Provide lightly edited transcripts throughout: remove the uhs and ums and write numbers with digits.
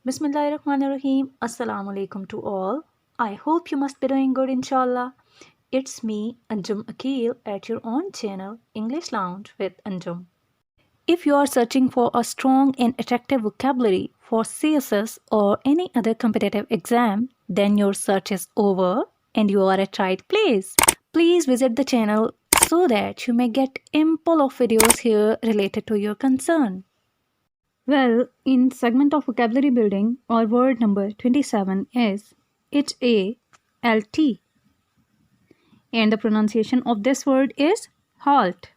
Bismillahirrahmanirrahim. Assalamu alaikum to all. I hope you must be doing good, inshallah. It's me, Anjum Akil, at your own channel, English Lounge with Anjum. If you are searching for a strong and attractive vocabulary for CSS or any other competitive exam, then your search is over and you are at right place. Please visit the channel so that you may get ample of videos here related to your concern. Well, in segment of vocabulary building, our word number 27 is HALT. And the pronunciation of this word is halt.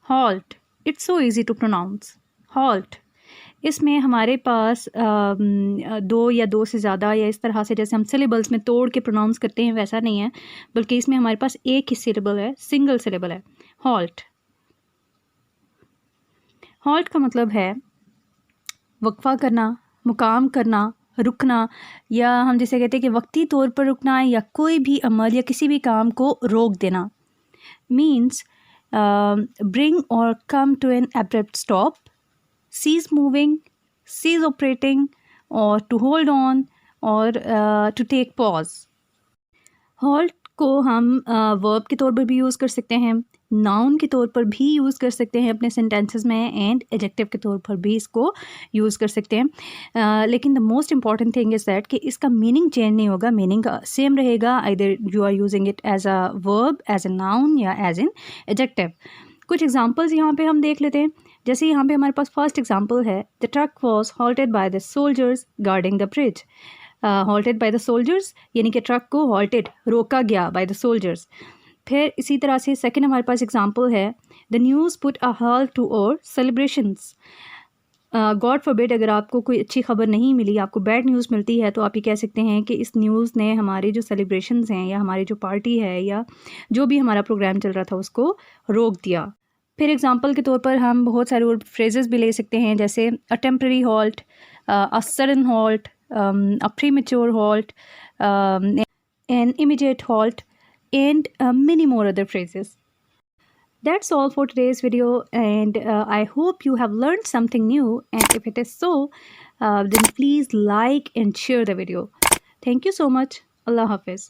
Halt. It's so easy to pronounce. Halt. इसमें हमारे पास दो या दो से ज़्यादा या इस तरह से जैसे हम सिलेबल्स में तोड़ के प्रोनाउंस करते हैं वैसा नहीं है, बल्कि इसमें हमारे पास एक ही सिलेबल है, सिंगल सिलेबल है, हॉल्ट. हॉल्ट का मतलब है वक्फा करना, मुकाम करना, रुकना, या हम जैसे कहते हैं कि वक्ती तौर पर रुकना या कोई भी अमल या किसी भी काम को रोक देना. Means bring or come to an abrupt stop, cease moving, cease operating, or to hold on, or to take pause. halt को हम verb के तौर पर भी यूज़ कर सकते हैं, नाउन के तौर पर भी यूज़ कर सकते हैं अपने सेंटेंसेस में, एंड एडजेक्टिव के तौर पर भी इसको यूज़ कर सकते हैं. लेकिन the most important thing is that कि इसका मीनिंग चेंज नहीं होगा, मीनिंग सेम रहेगा. Either you are using it as a verb, as a noun या एज इन एडजेक्टिव. कुछ एग्जांपल्स यहाँ पे हम देख लेते हैं. जैसे यहाँ पे हमारे पास फर्स्ट एग्जांपल है, the truck was halted by the soldiers guarding the bridge. Halted by the soldiers यानी कि ट्रक को हॉल्टेड रोका गया बाय द सोल्जर्स. फिर इसी तरह से सेकंड हमारे पास एग्जांपल है, the news put a halt to our celebrations. God forbid, अगर आपको कोई अच्छी खबर नहीं मिली, आपको बैड न्यूज़ मिलती है, तो आप ये कह सकते हैं कि इस न्यूज़ ने हमारी जो सेलिब्रेशंस हैं या हमारी जो पार्टी है या जो भी हमारा प्रोग्राम चल रहा था उसको रोक दिया. फिर एग्जांपल के तौर पर हम बहुत सारे और फ्रेजेस भी ले सकते हैं, जैसे a temporary halt, a sudden halt, a premature halt, an immediate halt, and many more other phrases. That's all for today's video, and I hope you have learned something new, and if it is so, then please like and share the video. Thank you so much. Allah Hafiz.